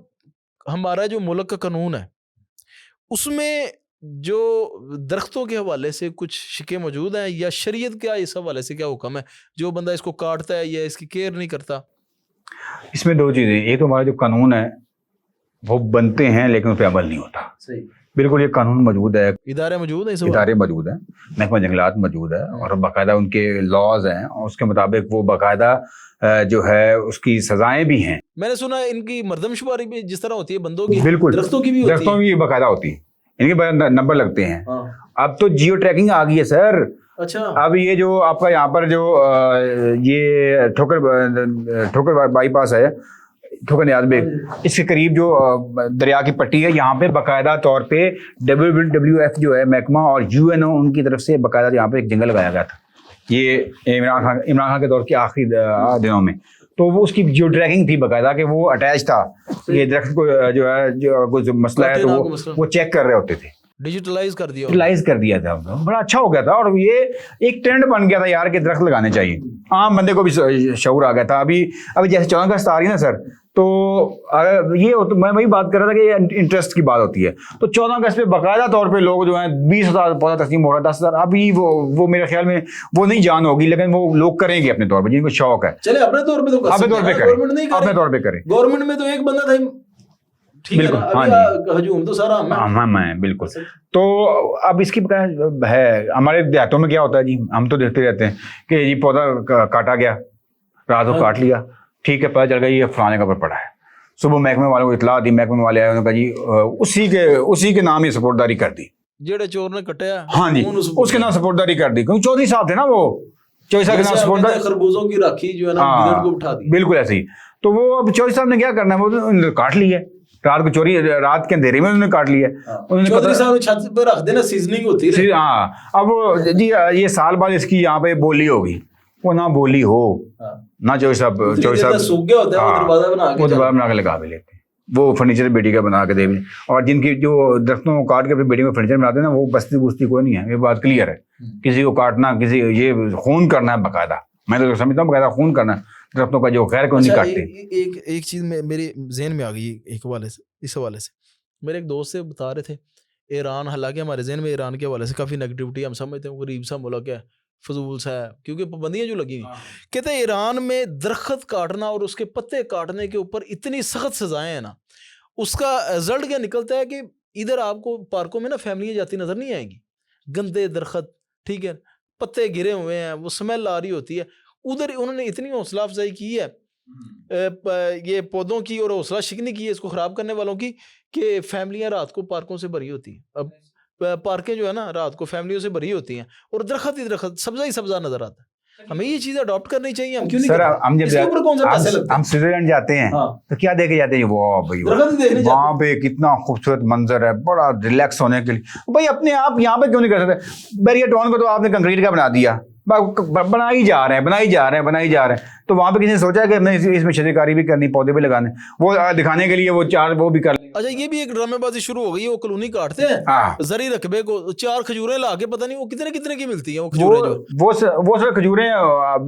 ہمارا جو ملک کا قانون ہے اس میں جو درختوں کے حوالے سے کچھ شکیں موجود ہیں, یا شریعت کیا اس حوالے سے کیا حکم ہے, جو بندہ اس کو کاٹتا ہے یا اس کی کیئر نہیں کرتا؟ اس میں 2 چیزیں, ایک تو ہمارا جو قانون ہے وہ بنتے ہیں لیکن اس پہ عمل نہیں ہوتا. صحیح, بالکل یہ قانون موجود ہے, ادارے موجود ہیں, ادارے موجود ہیں, محکمہ جنگلات موجود ہے, اور باقاعدہ ان کے لاز ہیں, اور اس کے مطابق وہ باقاعدہ جو ہے اس کی سزائیں بھی ہیں. میں نے سنا ان کی مردم شماری بھی جس طرح ہوتی ہے بندوں کی, بالکل درختوں کی بھی ہوتی ہے, درختوں کی باقاعدہ ہوتی ہے, ان کے نمبر لگتے ہیں. اب تو جیو ٹریکنگ آ گئی ہے سر. اچھا, اب یہ جو آپ کا یہاں پر جو یہ ٹھوکر بائی پاس ہے, ٹھوکر نیاز بیگ, اس کے قریب جو دریا کی پٹی ہے, یہاں پہ باقاعدہ طور پہ WWF جو ہے محکمہ اور UNO ان کی طرف سے باقاعدہ یہاں پہ ایک جنگل لگایا گیا تھا, یہ عمران خان کے دور کے آخری دنوں میں. تو وہ اس کی جیو ٹریکنگ تھی باقاعدہ کہ وہ اٹیچ تھا, یہ درخت کو جو ہے جو مسئلہ ہے تو وہ چیک کر رہے ہوتے تھے. ڈیجیٹلائز کر دیا تھا, بڑا اچھا ہو گیا تھا, اور یہ ایک ٹرینڈ بن گیا تھا یار کہ درخت لگانے چاہیے. عام بندے کو بھی شعور آ گیا تھا. ابھی جیسے 14 اگست آ رہی ہے نا سر, تو یہ میں وہی بات کر رہا تھا کہ یہ انٹرسٹ کی بات ہوتی ہے. تو 14 اگست پہ باقاعدہ طور پہ لوگ جو ہیں 20,000 پودا تقسیم ہو رہا ہے, 10,000. ابھی وہ میرے خیال میں وہ نہیں جان ہوگی, لیکن وہ لوگ کریں گے اپنے طور پہ جن کو شوق ہے. چلے اپنے طور پہ تو اپنے طور پہ کریں, اپنے طور پہ کریں. گورنمنٹ میں تو ایک بندہ تھا, بالکل, ہاں جی, ہجوم تو سارا ہم ہیں, بالکل. تو اب اس کی ہے ہمارے دیہاتوں میں کیا ہوتا ہے جی, ہم تو دیکھتے رہتے ہیں کہ یہ پودا کاٹا گیا, رات کو کاٹ لیا, ٹھیک ہے, پتہ چل گیا یہ فلانے کا پر پڑا ہے. صبح محکمے والوں کو اطلاع دی, محکمے والے آئے, انہوں نے کہا جی اسی کے نام ہی سپورٹ داری کر دی. جڑے چور نے کٹیا, ہاں جی, اس کے نام سپورٹ داری کر دی, کیونکہ چودھری صاحب تھے نا, وہ چودھری صاحب کے نام سپورٹ داری, خربوزوں کی راکھی جو ہے نا گدڑ کو اٹھا دی, بالکل ایسے ہی. تو وہ اب چودھری صاحب نے کیا کرنا ہے, وہ انہوں نے کاٹ لی ہے رات کو, چوری رات کے اندھیرے میں انہوں نے کاٹ لیا. چودھری صاحب نے چھت پہ رکھ دینا, سیزننگ ہوتی ہے. ہاں, اب جی یہ سال بعد اس کی یہاں پہ بولی ہوگی, وہ نہ بولی ہو نہ چودھری صاحب سوکھ گیا ہوتا ہے, وہ دروازہ بنا کے لگا بھی لیتے ہیں. وہ فرنیچر بیٹی کا بنا کے دے بھی, اور جن کی جو درختوں کو کاٹ کے اپنی بیٹی میں فرنیچر بناتے ہیں نا, وہ بستی بستی کوئی نہیں ہے, یہ بات کلیئر ہے. کسی کو کاٹنا, کسی یہ خون کرنا ہے باقاعدہ, میں تو سمجھتا ہوں باقاعدہ خون کرنا ہے درختوں کا, جو غیر کو نہیں کاٹتے. ایک چیز میرے ذہن میں آ گئی ایک حوالے سے, اس حوالے سے میرے ایک دوست سے بتا رہے تھے, ایران, حالانکہ ہمارے ذہن میں ایران کے حوالے سے کافی نیگیٹیوٹی, ہم سمجھتے ہیں غریب سا ملک ہے, فضول سا ہے, کیونکہ پابندیاں جو لگی ہوئی. کہتے ہیں ایران میں درخت کاٹنا اور اس کے پتے کاٹنے کے اوپر اتنی سخت سزائیں ہیں نا, اس کا رزلٹ کیا نکلتا ہے کہ ادھر آپ کو پارکوں میں نا فیملیاں جاتی نظر نہیں آئیں گی, گندے درخت, ٹھیک ہے, پتے گرے ہوئے ہیں, وہ سمیل آ رہی ہوتی ہے. ادھر انہوں نے اتنی حوصلہ افزائی کی ہے یہ پودوں کی, اور حوصلہ شکنی کی ہے اس کو خراب کرنے والوں کی, کہ فیملیاں رات کو پارکوں سے بھری ہوتی ہیں. اب پارکیں جو ہے نا رات کو فیملیوں سے بھری ہوتی ہیں, اور درخت ہی درخت, سبزہ ہی سبزہ نظر آتا ہے. ہمیں یہ چیز اڈاپٹ کرنی چاہیے. ہم کیوں نہیں کرتے؟ ہم سوئٹزرلینڈ جاتے ہیں تو کیا دیکھے جاتے ہیں, وہ بھائی وہاں پہ کتنا خوبصورت منظر ہے, بڑا ریلیکس ہونے کے لیے. بھائی اپنے آپ یہاں پہ کیوں نہیں کر سکتے؟ بیریئر ٹاؤن کو تو آپ نے کنکریٹ کا بنا دیا, بنائی جا رہے ہیں. تو وہاں پہ کسی نے سوچا کہ ہم نے اس میں شجر کاری بھی کرنی, پودے بھی لگانے, وہ دکھانے کے لیے وہ چار وہ بھی کر لیں. اچھا, یہ بھی ایک ڈرامے بازی شروع ہو گئی, وہ کالونی کاٹتے ہیں زرعی رقبے کو, 4 کھجوریں لا کے, پتہ نہیں وہ کتنے کی ملتی ہیں وہ سر کھجوریں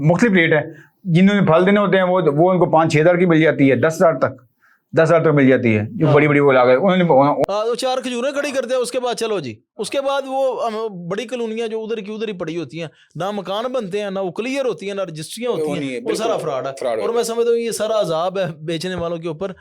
مختلف ریٹ ہے, جنہوں نے پھل دینے ہوتے ہیں وہ ان کو 5-6 ہزار کی مل جاتی ہے, 10,000 تک مل جاتی ہے, جو بڑی بڑی وہ لا گئے انہوں نے 4 کھجوریں کھڑی کرتے ہیں. اس کے بعد چلو جی, اس کے بعد وہ بڑی کالونیاں جو ادھر کی ادھر ہی پڑی ہوتی ہیں, نہ مکان بنتے ہیں, نہ وہ کلیئر ہوتی ہیں, نہ رجسٹریاں ہوتی ہیں, وہ سارا فراڈ ہے. اور میں سمجھتا ہوں یہ سارا عذاب ہے بیچنے والوں کے اوپر.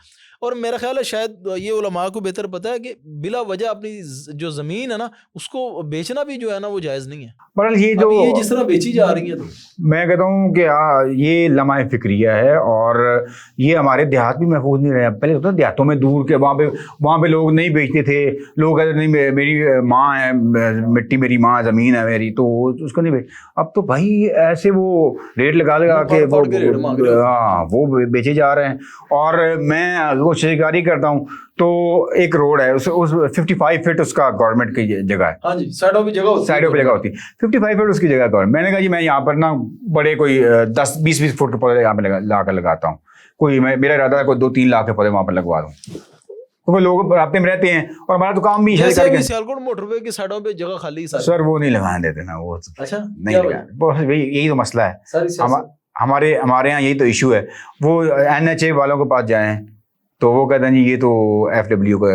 اور میرا خیال ہے شاید یہ علماء کو بہتر پتہ ہے کہ بلا وجہ اپنی جو زمین ہے نا اس کو بیچنا بھی جو ہے نا وہ جائز نہیں ہے. بہرحال یہ جس طرح بیچی جا رہی ہیں, تو میں کہتا ہوں کہ یہ لمحہ فکریہ ہے, اور یہ ہمارے دیہات بھی محفوظ نہیں رہے. پہلے ہوتا دیہاتوں میں دور کے وہاں پہ لوگ نہیں بیچتے تھے, لوگ کہتے نہیں میری ماں ہے, مٹی میری ماں, زمین ہے میری, تو اس کو نہیں بیچ. اب تو بھائی ایسے وہ ریٹ لگا کے وہ بیچے جا رہے ہیں. اور میں شجرکاری کرتا ہوں تو ایک روڈ ہے, اس 55 فٹ اس کا گورنمنٹ کی جگہ ہے. ہاں جی, سائڈوں پہ جگہ ہوتی ہے, 55 فٹ اس کی جگہ گورنمنٹ. میں نے کہا جی میں یہاں پر نا بڑے کوئی 10-20 فٹ کے پودے یہاں پہ لا کر لگاتا ہوں. کوئی میرا ارادہ ہے کوئی 2-3 لاکھ کے پودے وہاں پر لگوا دوں, کیونکہ لوگ رابطے میں رہتے ہیں, اور ہمارا تو کام بھی سیالکوٹ موٹر وے کی سائڈوں پہ جگہ خالی. سر وہ نہیں لگانے دیتے نا, وہ نہیں لگانے, یہی تو مسئلہ ہے ہمارے یہاں, یہی تو ایشو ہے. وہ NHA والوں کے پاس جائیں تو وہ کہتے ہیں جی یہ تو FW کا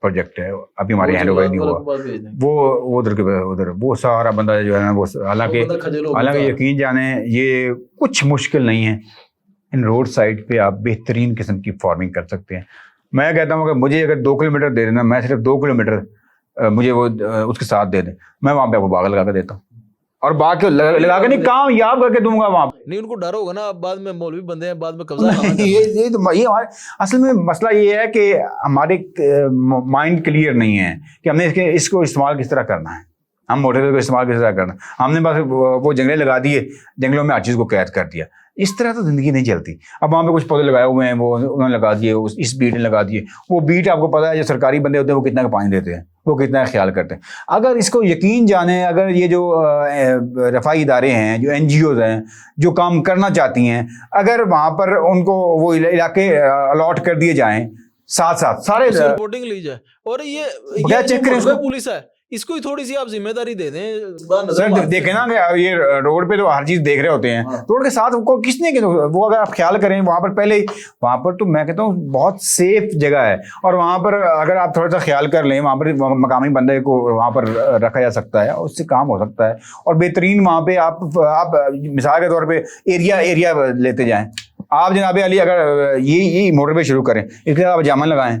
پروجیکٹ ہے, ابھی ہمارے ہینڈ اوور نہیں ہوا. وہ ادھر وہ سارا بندہ جو ہے نا, وہ حالانکہ یقین جانیں یہ کچھ مشکل نہیں ہے. ان روڈ سائڈ پہ آپ بہترین قسم کی فارمنگ کر سکتے ہیں. میں کہتا ہوں کہ مجھے اگر 2 کلومیٹر دے دینا, میں صرف 2 کلومیٹر مجھے وہ اس کے ساتھ دے دیں, میں وہاں پہ آپ کو باغ لگا کے دیتا ہوں, اور باغ کے لگا کے نہیں کامیاب کر کے دوں گا وہاں پہ. نہیں ان کو ڈر ہوگا نا, بعد میں مولوی بندے ہیں, بعد میں قبضہ. یہ اصل میں مسئلہ یہ ہے کہ ہمارے مائنڈ کلیئر نہیں ہے کہ ہم نے اس کو استعمال کس طرح کرنا ہے, ہم موٹر وے کو استعمال کس طرح کرنا. ہم نے بس وہ جنگلیں لگا دیے, جنگلوں میں ہر چیز کو قید کر دیا. اس طرح تو زندگی نہیں چلتی. اب وہاں پہ کچھ پودے لگائے ہوئے ہیں, وہ انہوں نے لگا دیے, اس بیٹ نے لگا دیے. وہ بیٹ آپ کو پتا ہے جو سرکاری بندے ہوتے ہیں وہ کتنا کا پانی دیتے ہیں, وہ کتنا خیال کرتے ہیں. اگر اس کو یقین جانیں, اگر یہ جو رفائی ادارے ہیں, جو NGOs ہیں جو کام کرنا چاہتی ہیں, اگر وہاں پر ان کو وہ علاقے الاٹ کر دیے جائیں, ساتھ سارے رپورٹنگ لی جائے, اور یہ چیک کریں, پولیس ہے اس کو ہی تھوڑی سی آپ ذمہ داری دے دیں. سر دیکھیں نا کہ یہ روڈ پہ تو ہر چیز دیکھ رہے ہوتے ہیں, روڈ کے ساتھ کس نے وہ اگر آپ خیال کریں وہاں پر پہلے وہاں پر تو میں کہتا ہوں بہت سیف جگہ ہے, اور وہاں پر اگر آپ تھوڑا سا خیال کر لیں وہاں پر مقامی بندے کو وہاں پر رکھا جا سکتا ہے, اس سے کام ہو سکتا ہے. اور بہترین وہاں پہ آپ مثال کے طور پہ ایریا لیتے جائیں. آپ جناب علی اگر یہ موٹر وے شروع کریں, اس کے آپ جامن لگائیں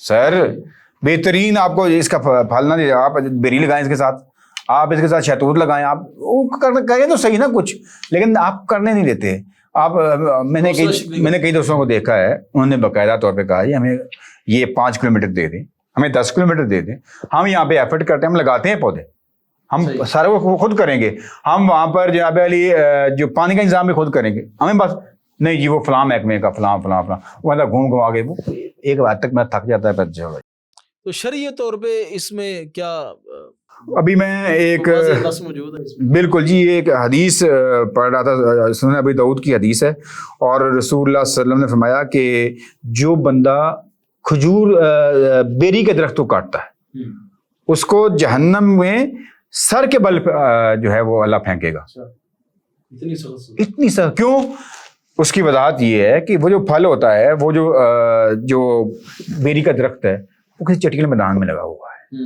سر, بہترین آپ کو اس کا پھل نہ دے, آپ بیری لگائیں اس کے ساتھ, آپ اس کے ساتھ شہتوت لگائیں, آپ کریں تو صحیح نا کچھ, لیکن آپ کرنے نہیں دیتے. آپ میں نے کئی دوستوں کو دیکھا ہے, انہوں نے باقاعدہ طور پہ کہا جی ہمیں یہ 5 کلومیٹر دے دیں, ہمیں 10 کلومیٹر دے دیں, ہم یہاں پہ ایفرٹ کرتے ہیں, ہم لگاتے ہیں پودے, ہم سارے وہ خود کریں گے, ہم وہاں پر جناب علی جو پانی کا انتظام بھی خود کریں گے, ہمیں بس نہیں جی وہ فلاں محکمے کا فلاں وہ گھوم گھما کے وہ ایک بات تک میں تھک جاتا ہے. تو شرعی طور پہ اس میں کیا ابھی میں ایک موجود ہے؟ بالکل جی, ایک حدیث پڑھ رہا تھا, سنن ابی داؤد کی حدیث ہے, اور رسول اللہ صلی اللہ علیہ وسلم نے فرمایا کہ جو بندہ کھجور بیری کے درخت کو کاٹتا ہے اس کو جہنم میں سر کے بل جو ہے وہ اللہ پھینکے گا. اتنی سخت کیوں؟ اس کی وضاحت یہ ہے کہ وہ جو پھل ہوتا ہے, وہ جو بیری کا درخت ہے وہ کسی چٹیل میدان میں لگا ہوا ہے,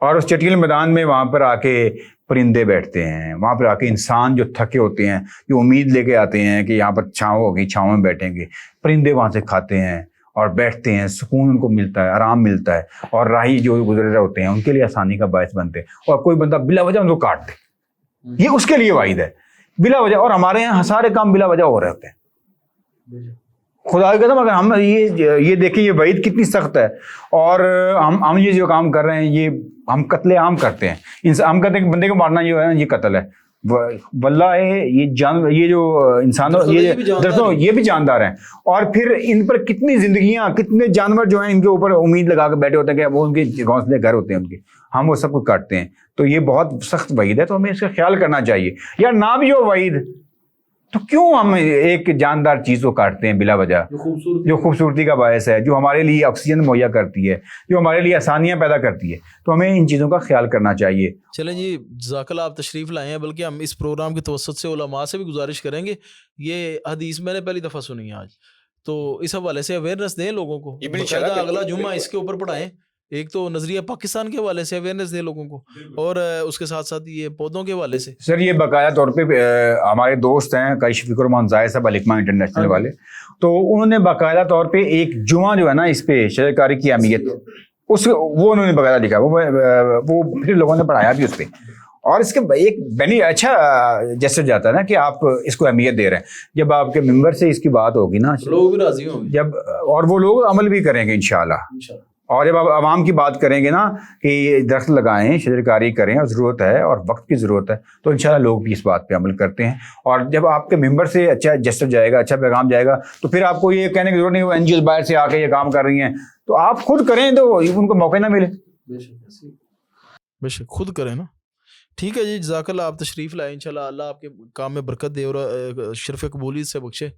اور اس چٹیل میدان میں وہاں پر آ کے پرندے بیٹھتے ہیں, وہاں پر آ کے انسان جو تھکے ہوتے ہیں جو امید لے کے آتے ہیں کہ یہاں پر چھاؤں ہوگی, چھاؤں میں بیٹھیں گے, پرندے وہاں سے کھاتے ہیں اور بیٹھتے ہیں, سکون ان کو ملتا ہے, آرام ملتا ہے, اور راہی جو گزر رہے ہوتے ہیں ان کے لیے آسانی کا باعث بنتے ہیں. اور کوئی بندہ بلا وجہ ان کو کاٹ دے, یہ اس کے لیے واحد ہے بلا وجہ. اور ہمارے یہاں سارے کام بلا وجہ ہو رہے ہوتے ہیں. خدا کی قسم اگر ہم یہ دیکھیں یہ وعید کتنی سخت ہے, اور ہم یہ جو کام کر رہے ہیں یہ ہم قتل عام کرتے ہیں. ہم کہتے ہیں کہ بندے کو مارنا جو ہے یہ قتل ہے. واللہ یہ جو انسان یہ بھی جاندار ہیں, اور پھر ان پر کتنی زندگیاں, کتنے جانور جو ہیں ان کے اوپر امید لگا کے بیٹھے ہوتے ہیں کہ وہ ان کے گھونسلے گھر ہوتے ہیں ان کے, ہم وہ سب کو کاٹتے ہیں. تو یہ بہت سخت وعید ہے, تو ہمیں اس کا خیال کرنا چاہیے. یار نہ بھی ہو وعید تو کیوں ہم ایک جاندار چیز کو کاٹتے ہیں بلا وجہ, جو خوبصورتی کا باعث ہے, جو ہمارے لیے آکسیجن مہیا کرتی ہے, جو ہمارے لیے آسانیاں پیدا کرتی ہے. تو ہمیں ان چیزوں کا خیال کرنا چاہیے. چلیں جی, جزاک اللہ, آپ تشریف لائے ہیں, بلکہ ہم اس پروگرام کے توسط سے علماء سے بھی گزارش کریں گے, یہ حدیث میں نے پہلی دفعہ سنی ہے آج, تو اس حوالے سے اویئرنیس دیں لوگوں کو, اگلا جمعہ اس کے اوپر پڑھائیں. ایک تو نظریہ پاکستان کے حوالے سے اویئرنیس دے لوگوں کو, اور اس کے ساتھ ساتھ یہ پودوں کے حوالے سے. سر یہ باقاعدہ طور پہ ہمارے دوست ہیں قاری شفیق الرحمان زاہد صاحب الحکمہ انٹرنیشنل والے, تو انہوں نے باقاعدہ طور پہ ایک جمعہ جو ہے نا اس پہ شجرکاری کی اہمیت وہ انہوں نے باقاعدہ لکھا, وہ پھر لوگوں نے پڑھایا بھی اس پہ. اور اس کے ایک اچھا جیسے جاتا ہے نا کہ آپ اس کو اہمیت دے رہے ہیں. جب آپ کے ممبر سے اس کی بات ہوگی نا, لوگ بھی راضی ہوں گے, اور وہ لوگ عمل بھی کریں گے انشاءاللہ. اور جب آپ عوام کی بات کریں گے نا کہ درخت لگائیں, شجرکاری کریں, اور ضرورت ہے اور وقت کی ضرورت ہے, تو انشاءاللہ لوگ بھی اس بات پہ عمل کرتے ہیں. اور جب آپ کے ممبر سے اچھا جسٹر جائے گا, اچھا پیغام جائے گا, تو پھر آپ کو یہ کہنے کی ضرورت نہیں وہ این جی اوز باہر سے آ کے یہ کام کر رہی ہیں, تو آپ خود کریں تو ان کو موقع نہ ملے. بے شک خود کریں نا. ٹھیک ہے جی, جزاک اللہ, آپ تشریف لائیں, انشاءاللہ اللہ آپ کے کام میں برکت دے اور شرف قبولیت سے بخشے.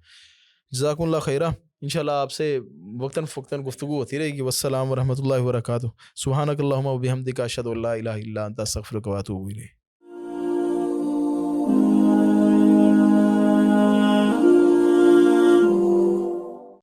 جزاکم اللہ خیرہ. انشاءاللہ آپ سے وقتاً فوقتاً گفتگو ہوتی رہے گی. والسلام ورحمۃ اللہ وبرکاتہ. سبحانک اللہم و بحمدک اشہد ان لا الہ الا انت استغفرک و اتوب الیک.